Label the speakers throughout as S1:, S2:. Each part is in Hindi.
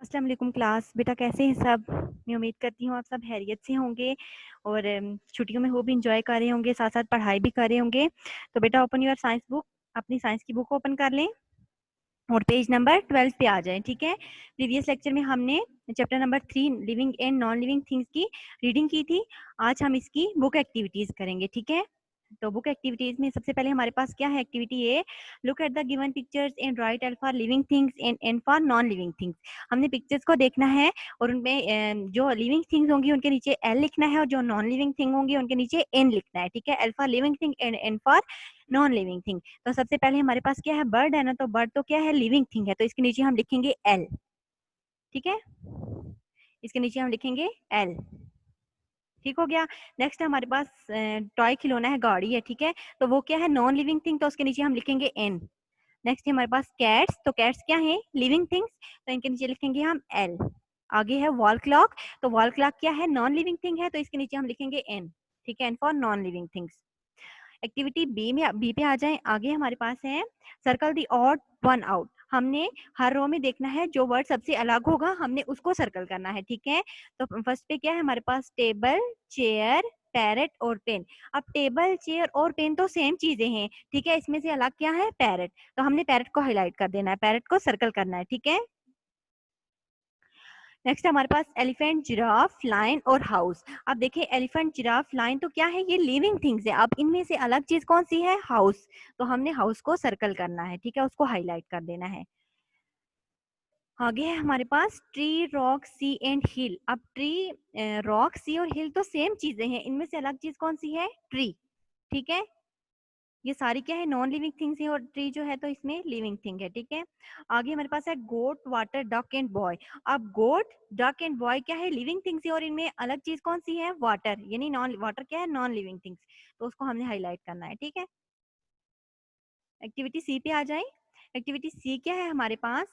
S1: अस्सलाम वालेकुम क्लास। बेटा कैसे हैं सब? मैं उम्मीद करती हूँ आप सब खैरियत से होंगे और छुट्टियों में वो भी इंजॉय कर रहे होंगे, साथ साथ पढ़ाई भी कर रहे होंगे। तो बेटा ओपन योर साइंस बुक, अपनी साइंस की बुक ओपन कर लें और पेज नंबर 12 पे आ जाएं। ठीक है, प्रीवियस लेक्चर में हमने chapter number 3 living and non living things की रीडिंग की थी। आज हम इसकी बुक एक्टिविटीज करेंगे। ठीक है, तो बुक एक्टिविटीज में सबसे पहले हमारे पास क्या है? Activity A, look at the given pictures and write L for living things and N for non living things. हमने पिक्चर्स को देखना है और उनमें जो लिविंग थिंग्स होंगी उनके नीचे एल लिखना है और जो नॉन लिविंग थिंग होंगी उनके नीचे एन लिखना है। ठीक है, L for living thing and N for non living thing. तो सबसे पहले हमारे पास क्या है? बर्ड है ना, तो बर्ड तो क्या है? लिविंग थिंग है, तो इसके नीचे हम लिखेंगे एल। ठीक है, इसके नीचे हम लिखेंगे एल। ठीक हो गया। नेक्स्ट हमारे पास टॉय खिलौना है, गाड़ी है। ठीक है, तो वो क्या है? नॉन लिविंग थिंग, तो उसके नीचे हम लिखेंगे एन। नेक्स्ट है हमारे पास कैट्स, तो कैट्स क्या है? लिविंग थिंग्स, तो इनके नीचे लिखेंगे हम एल। आगे है वॉल क्लॉक, तो वॉल क्लॉक क्या है? नॉन लिविंग थिंग है, तो इसके नीचे हम लिखेंगे एन। ठीक है, N for non living things. Activity B पे आ जाएं। आगे हमारे पास है circle the odd one out. हमने हर रो में देखना है, जो वर्ड सबसे अलग होगा हमने उसको सर्कल करना है। ठीक है, तो फर्स्ट पे क्या है हमारे पास? टेबल, चेयर, पैरेट और पेन। अब टेबल, चेयर और पेन तो सेम चीजें हैं। ठीक है, इसमें से अलग क्या है? पैरेट। तो हमने पैरेट को हाईलाइट कर देना है, पैरेट को सर्कल करना है। ठीक है, नेक्स्ट हमारे पास एलिफेंट, जिराफ, लायन और हाउस। अब देखिए एलिफेंट, जिराफ, लायन तो क्या है? ये लिविंग थिंग्स है। अब इनमें से अलग चीज कौन सी है? हाउस। तो हमने हाउस को सर्कल करना है। ठीक है, उसको हाईलाइट कर देना है। आगे है हमारे पास ट्री, रॉक, सी एंड हिल। अब ट्री, रॉक, सी और हिल तो सेम चीजें हैं, इनमें से अलग चीज कौन सी है? ट्री। ठीक है, ये सारी क्या है? नॉन लिविंग थिंग्स है और ट्री जो है तो इसमें लिविंग थिंग है। ठीक है, आगे हमारे पास है गोट, वाटर, डक एंड बॉय। अब गोट, डक एंड बॉय क्या है? लिविंग थिंग्स है और इनमें अलग चीज कौन सी है? वाटर, यानी नॉन वाटर क्या है? नॉन लिविंग थिंग्स, तो उसको हमने हाईलाइट करना है। ठीक है, एक्टिविटी सी पे आ जाए। एक्टिविटी सी क्या है हमारे पास?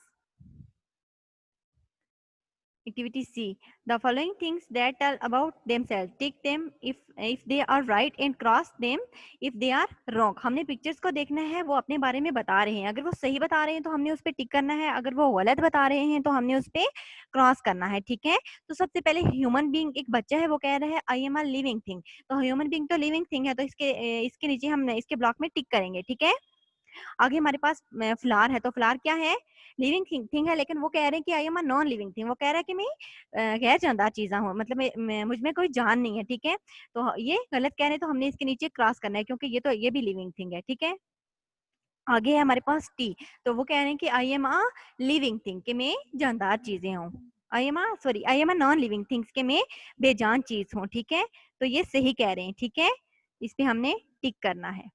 S1: Activity C. The following things that tell about themselves. Tick them if they are right and cross them if they are wrong. हमने पिक्चर्स को देखना है, वो अपने बारे में बता रहे हैं। अगर वो सही बता रहे हैं तो हमने उस पर टिक करना है, अगर वो गलत बता रहे हैं तो हमने उस पर क्रॉस करना है। ठीक है, तो सबसे पहले ह्यूमन बीइंग, एक बच्चा है वो कह रहा है I am a living thing. तो ह्यूमन बीइंग तो लिविंग थिंग है, तो इसके नीचे हम इसके ब्लॉक में टिक करेंगे। ठीक है, आगे हमारे पास फ्लावर है, तो फ्लावर क्या है? लिविंग थिंग है, लेकिन वो कह रहे हैं कि I am a non living thing. वो कह रहा है कि मैं गैर जानदार चीजा हूँ, मतलब मुझ में कोई जान नहीं है। ठीक है, तो ये गलत कह रहे हैं, तो हमने इसके नीचे क्रॉस करना है क्योंकि ये भी लिविंग थिंग है। ठीक है, आगे है हमारे पास टी, तो वो कह रहे हैं कि I am a living thing, कि मैं जानदार चीजें हूँ। I am a non living things, के मैं बेजान चीज हूँ। ठीक है, तो ये सही कह रहे हैं। ठीक है, इस पे हमने टिक करना है।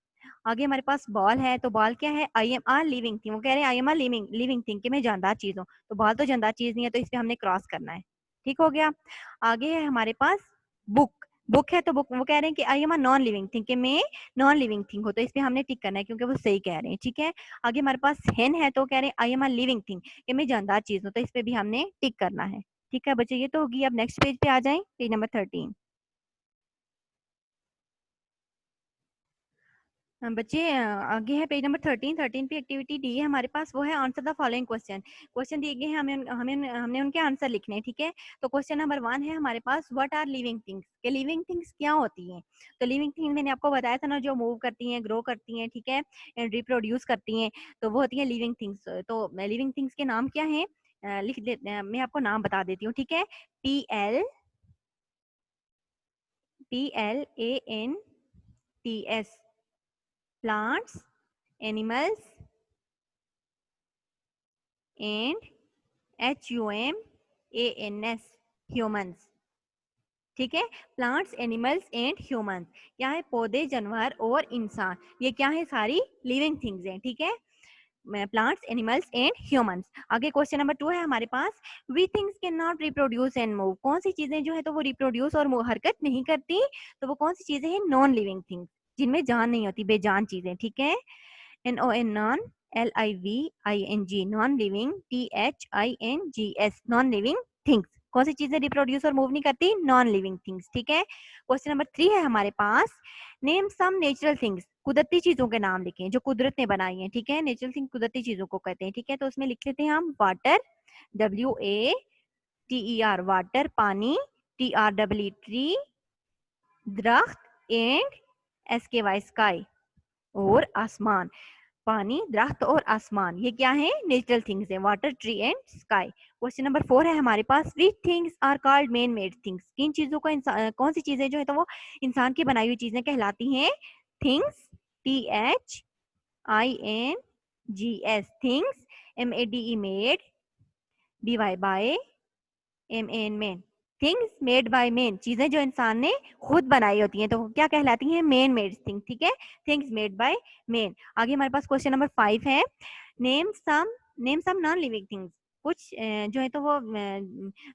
S1: आगे हमारे पास बॉल है, तो बॉल क्या है? I am a living thing. वो कह रहे हैं I am a living thing, कि मैं जानदार चीज हूँ। तो बॉल तो जानदार चीज नहीं है, तो इस पे हमने क्रॉस करना है। ठीक हो गया। आगे है हमारे पास बुक। बुक है, तो बुक वो कह रहे हैं कि I am a non living thing, कि मैं नॉन लिविंग थिंग हो, तो इस पे हमने टिक करना है क्योंकि वो सही कह रहे हैं। ठीक है, आगे हमारे पास हेन है, तो कह रहे हैं I am a living thing, कि मैं जानदार चीज हूँ, तो इस पे भी हमने टिक करना है। ठीक है बच्चे, ये तो होगी। अब नेक्स्ट पेज पे आ जाए, पेज नंबर 13। बच्चे आगे है पेज नंबर 13 पे एक्टिविटी डी है हमारे पास, वो है answer the following question. Question दिए गए हैं, हमें हमें हमने उनके आंसर लिखने हैं। ठीक है, तो क्वेश्चन नंबर 1 है हमारे पास, व्हाट आर लिविंग थिंग्स, के लिविंग थिंग्स क्या होती हैं? तो लिविंग थिंग मैंने आपको बताया था ना, जो मूव करती हैं, ग्रो करती हैं, ठीक है, रिप्रोड्यूस करती हैं, तो वो होती है लिविंग थिंग्स। तो लिविंग थिंग्स के नाम क्या है? लिख दे, मैं आपको नाम बता देती हूँ। ठीक है, PLANTS, plants, animals and HUMANS, humans. ठीक है, प्लांट्स, एनिमल्स एंड ह्यूमंस क्या है? पौधे, जानवर और इंसान, ये क्या है? सारी लिविंग थिंग्स हैं। ठीक है, प्लांट्स, एनिमल्स एंड ह्यूमंस। आगे क्वेश्चन नंबर 2 है हमारे पास, we things can not reproduce and move. कौन सी चीजें जो है तो वो रिप्रोड्यूस और हरकत नहीं करती? तो वो कौन सी चीजें हैं? नॉन लिविंग थिंग्स, जिनमें जान नहीं होती, बेजान चीजें। ठीक है, NON, non, LIVING, non living, THINGS, non living things. कौन सी चीजें रिप्रोड्यूस और मूव नहीं करती? Non living things. ठीक है, क्वेश्चन नंबर 3 है हमारे पास, नेम सम नेचुरल थिंग्स, कुदरती चीजों के नाम लिखें जो कुदरत ने बनाई हैं। ठीक है, नेचुरल थिंग कुदरती चीजों को कहते हैं। ठीक है, तो उसमें लिख लेते हैं हम वाटर, WATER वाटर, पानी, TREE ट्री, दरख्त, एंड SKY स्काई, और आसमान। पानी, दरख्त और आसमान, ये क्या है? नेचुरल थिंग्स है, water, tree and sky. Question number 4 है हमारे पास, which things are called man made things, किन चीजों को कौन सी चीजें जो है तो वो इंसान की बनाई हुई चीजें कहलाती हैं? Things, THINGS things, MADE made, BY by, MAN man, things made by man, चीजें जो इंसान ने खुद बनाई होती हैं तो क्या कहलाती हैं? Man made thing. ठीक है, थिंग्स मेड बाय मैन। आगे हमारे पास क्वेश्चन नंबर 5 है, name some non living things, कुछ जो है तो वो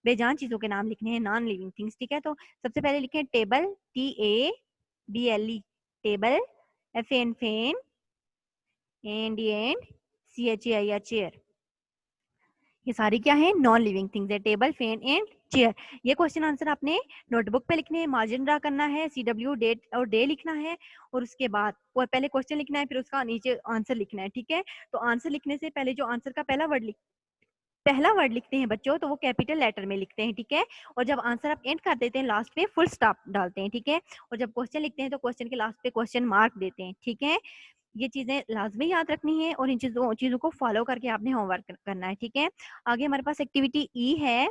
S1: बेजान चीजों के नाम लिखने हैं, नॉन लिविंग थिंग्स। ठीक है, तो सबसे पहले लिखें table, TABLE table, FAN fan, and CHAIR chair, ये सारी क्या है? नॉन लिविंग थिंग्स है, टेबल, फैन एंड चेयर। ये क्वेश्चन आंसर आपने नोटबुक पे लिखने हैं, मार्जिन ड्रा करना है, CW डेट और डे लिखना है, और उसके बाद पहले क्वेश्चन लिखना है, फिर उसका नीचे आंसर लिखना है। ठीक है, तो आंसर लिखने से पहले जो आंसर का पहला वर्ड लिखते हैं बच्चों, तो वो कैपिटल लेटर में लिखते हैं। ठीक है, और जब आंसर आप एंड कर देते हैं लास्ट पे फुल स्टॉप डालते हैं। ठीक है, और जब क्वेश्चन लिखते हैं तो क्वेश्चन के लास्ट पे क्वेश्चन मार्क देते हैं। ठीक है, ये चीजें लाजमी याद रखनी है और इन चीजों को फॉलो करके आपने होमवर्क करना है। ठीक है, आगे हमारे पास एक्टिविटी ई है,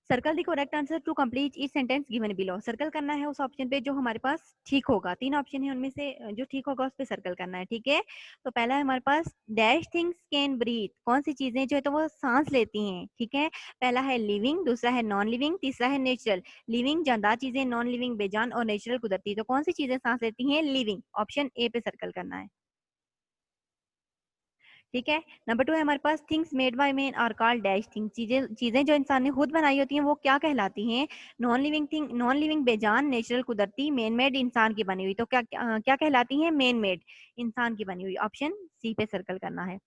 S1: circle the correct answer to complete each sentence given below, सर्कल करना है उस ऑप्शन पे जो हमारे पास ठीक होगा। 3 ऑप्शन है, उनमें से जो ठीक होगा उस पे सर्कल करना है। ठीक है, तो पहला है हमारे पास डैश थिंग्स कैन ब्रीथ, कौन सी चीजें जो है तो वो सांस लेती हैं। ठीक है, पहला है लिविंग, दूसरा है नॉन लिविंग, तीसरा है नेचुरल। लिविंग जानदार चीजें, नॉन लिविंग बेजान, और नेचुरल कुदरती। तो कौन सी चीजें सांस लेती हैं? लिविंग, ऑप्शन ए पे सर्कल करना है। ठीक है, नंबर 2 है हमारे पास, things made by man are called dash thing, चीजें चीजें जो इंसान ने खुद बनाई होती हैं वो क्या कहलाती हैं? Non living thing, non living बेजान, नेचुरल कुदरती, मैन मेड इंसान की बनी हुई। तो क्या कहलाती हैं? मैन मेड, इंसान की बनी हुई, ऑप्शन सी पे सर्कल करना है।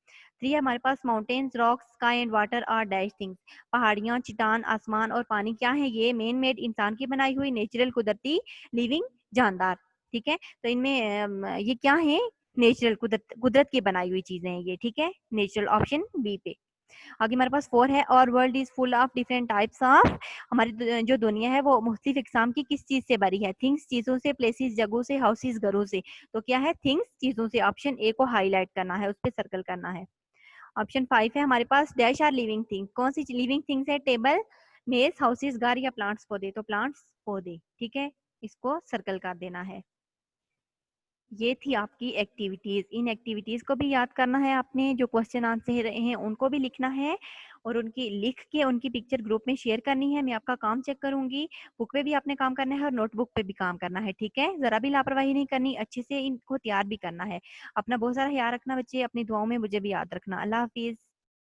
S1: 3 है हमारे पास, mountains, rocks, sky and water are dash things, पहाड़ियां, चट्टान, आसमान और पानी क्या है? ये मैन मेड, इंसान की बनाई हुई, नेचुरल कुदरती, लिविंग जानदार। ठीक है, तो इनमें ये क्या है? नेचुरल कुदरत कुदरत की बनाई हुई चीजें हैं ये। ठीक है, नेचुरल, ऑप्शन बी पे। आगे हमारे पास 4 है, और world is full of different types of, हमारी जो दुनिया है वो मुख्तलिफ इकसाम की किस चीज से भरी है? थिंग्स चीजों से, प्लेसेस जगहों से, हाउसेस घरों से। तो क्या है? थिंग्स चीजों से, ऑप्शन ए को हाईलाइट करना है, उस पर सर्कल करना है। ऑप्शन 5 है हमारे पास, डैश आर लिविंग थिंग, कौन सी लिविंग थिंग्स है? टेबल, मेज, हाउसेस घर, या प्लांट्स पौधे। तो प्लांट्स पौधे। ठीक है, इसको सर्कल कर देना है। ये थी आपकी एक्टिविटीज, इन एक्टिविटीज को भी याद करना है आपने, जो क्वेश्चन आंसर रहे हैं उनको भी लिखना है, और उनकी लिख के उनकी पिक्चर ग्रुप में शेयर करनी है। मैं आपका काम चेक करूंगी, बुक पे भी आपने काम करना है और नोटबुक पे भी काम करना है। ठीक है, जरा भी लापरवाही नहीं करनी, अच्छे से इनको तैयार भी करना है। अपना बहुत सारा ख्याल रखना बच्चे, अपनी दुआओं में मुझे भी याद रखना। अल्लाह हाफिज।